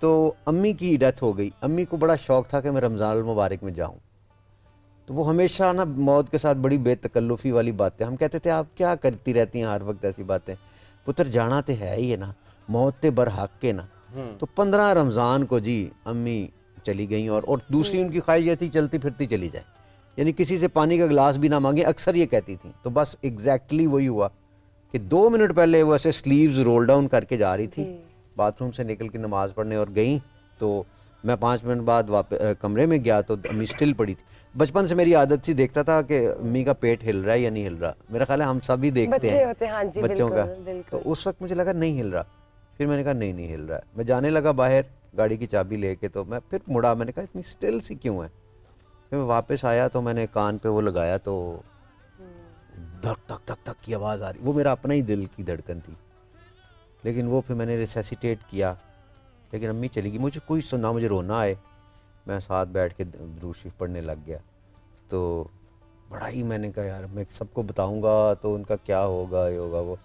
तो अम्मी की डेथ हो गई। अम्मी को बड़ा शौक़ था कि मैं रमज़ान मुबारक में जाऊँ, तो वो हमेशा ना मौत के साथ बड़ी बेतकल्लुफ़ी वाली बातें, हम कहते थे आप क्या करती रहती हैं हर वक्त ऐसी बातें, पुत्र जाना तो है ही है ना, मौत ते बरहक के ना। तो 15 रमज़ान को जी अम्मी चली गई, और दूसरी उनकी ख्वाहिश ये थी चलती फिरती चली जाए, यानी किसी से पानी का गिलास भी ना मांगे, अक्सर ये कहती थी। तो बस एग्जैक्टली वही हुआ कि 2 मिनट पहले वो ऐसे स्लीव्स रोल डाउन करके जा रही थी, बाथरूम से निकल के नमाज़ पढ़ने और गई, तो मैं 5 मिनट बाद वापस कमरे में गया तो अम्मी स्टिल पड़ी थी। बचपन से मेरी आदत थी, देखता था कि अम्मी का पेट हिल रहा है या नहीं हिल रहा, मेरा ख्याल है हम सब भी देखते हैं होते, हाँ जी, बच्चों का। तो उस वक्त मुझे लगा नहीं हिल रहा, फिर मैंने कहा नहीं नहीं हिल रहा है। मैं जाने लगा बाहर गाड़ी की चाबी लेके, तो मैं फिर मुड़ा, मैंने कहा इतनी स्टिल सी क्यों है। फिर मैं वापस आया तो मैंने कान पे वो लगाया तो धक धक धक धक की आवाज़ आ रही, वो मेरा अपना ही दिल की धड़कन थी। लेकिन वो फिर मैंने रिसेसिटेट किया, लेकिन अम्मी चली गई। मुझे कोई सुना, मुझे रोना आए, मैं साथ बैठ के दुरूद शरीफ पढ़ने लग गया। तो बड़ा ही मैंने कहा यार मैं सबको बताऊंगा तो उनका क्या होगा, ये होगा वो।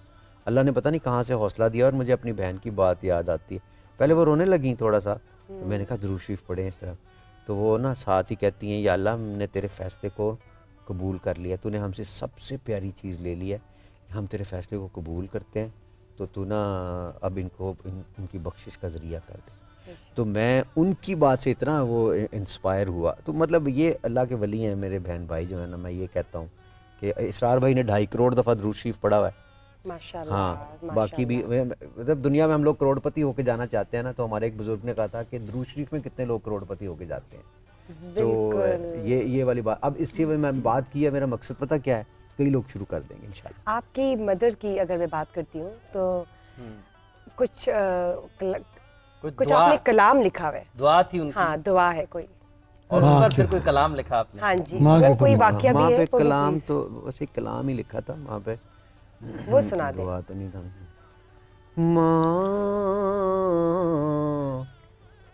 अल्लाह ने पता नहीं कहाँ से हौसला दिया, और मुझे अपनी बहन की बात याद आती है। पहले वो रोने लगी थोड़ा सा, तो मैंने कहा दुरूद शरीफ पढ़ें इस तरह, तो वो ना साथ ही कहती हैं या अल्लाह हमने तेरे फ़ैसले को कबूल कर लिया, तूने हमसे सबसे प्यारी चीज़ ले ली है, हम तेरे फ़ैसले को कबूल करते हैं, तो तू ना अब इनको उनकी बख्शिश का ज़रिया कर दे। तो मैं उनकी बात से इतना वो इंस्पायर हुआ। तो मतलब ये अल्लाह के वली हैं मेरे बहन भाई जो है ना, मैं ये कहता हूँ कि इसरार भाई ने 2.5 करोड़ दफ़ा दुरूद शरीफ पढ़ा हुआ है। माशाल्लाह, हाँ, बाकी भी मतलब दुनिया में हम लोग करोड़पति होके जाना चाहते हैं ना, तो हमारे एक बुजुर्ग ने कहा था कि दुरूद शरीफ में कितने लोग करोड़पति होके जाते हैं। तो ये वाली बात, अब इससे मैं बात की है, मेरा मकसद पता क्या है, कई लोग शुरू कर देंगे इंशाल्लाह। आपकी मदर की अगर मैं बात करती हूँ तो कुछ आपने कलाम लिखा हुआ है, दुआ थी उनकी, हाँ दुआ है कोई, और उस पर फिर कोई कलाम लिखा आपने? हाँ जी, वो कोई वाकया भी है? पे कलाम तो वैसे कलाम ही लिखा था वहाँ पे, वो सुना दे। दुआ तो नहीं था। माँ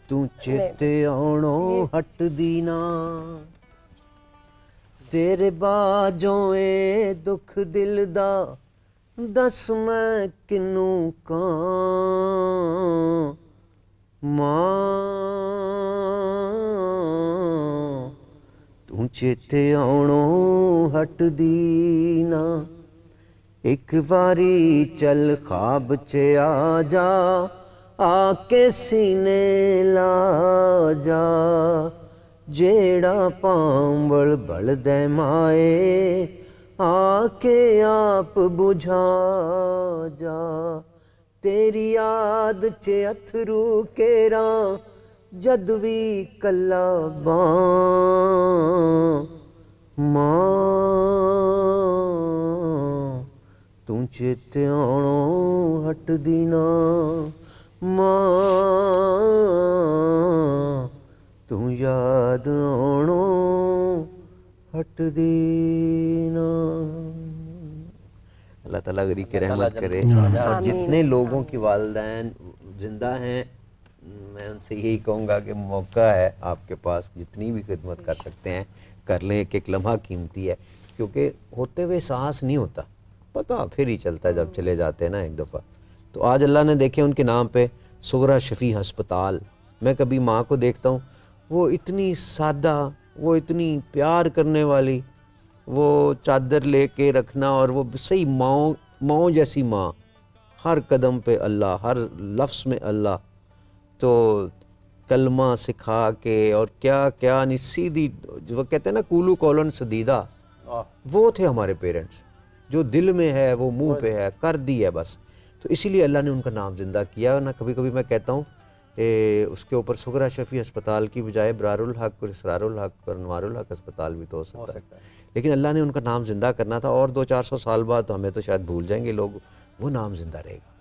तू चेते आउणो हट दी ना, तेरे बाजों ए दुख दिल दा, दस मैं किनू कां। मां तू चेते आउणो हट दी ना, एक बारी चल ख्वाब च आ जा, आके सीने ला जा, जेड़ा पांवल बलदे माए, आके आप बुझा जा, तेरी याद च अथरू केरा, जद भी कला बां। मां तू चेते आउणो हट दी ना, मां तू याद आउणो हट दी ना। अल्लाह ताला गरी की रहमत करे, और जितने लोगों की वालिदैन जिंदा हैं, मैं उनसे यही कहूँगा कि मौका है आपके पास, जितनी भी खिदमत कर सकते हैं कर लें। एक एक लम्हा कीमती है, क्योंकि होते हुए एहसास नहीं होता, पता फिर ही चलता है जब चले जाते हैं ना एक दफ़ा। तो आज अल्लाह ने देखे उनके नाम पे सुगरा शफ़ी अस्पताल, मैं कभी माँ को देखता हूँ, वो इतनी सादा, वो इतनी प्यार करने वाली, वो चादर लेके रखना, और वो सही माँ जैसी माँ, हर कदम पे अल्लाह, हर लफ्ज़ में अल्लाह। तो कलमा सिखा के और क्या क्या नहीं, सीधी जो कहते हैं ना कूलू कौलन सदीदा, वो थे हमारे पेरेंट्स। जो दिल में है वो मुंह पे है, कर दी है बस। तो इसीलिए अल्लाह ने उनका नाम ज़िंदा किया ना। कभी कभी मैं कहता हूँ उसके ऊपर सुगरा शफ़ी अस्पताल की बजाय बरारुल हक और इसरारुल हक और अनवारुल हक अस्पताल भी तो हो सकता है। लेकिन अल्लाह ने उनका नाम ज़िंदा करना था, और 200-400 साल बाद तो हमें तो शायद भूल जाएंगे लोग, वो नाम ज़िंदा रहेगा।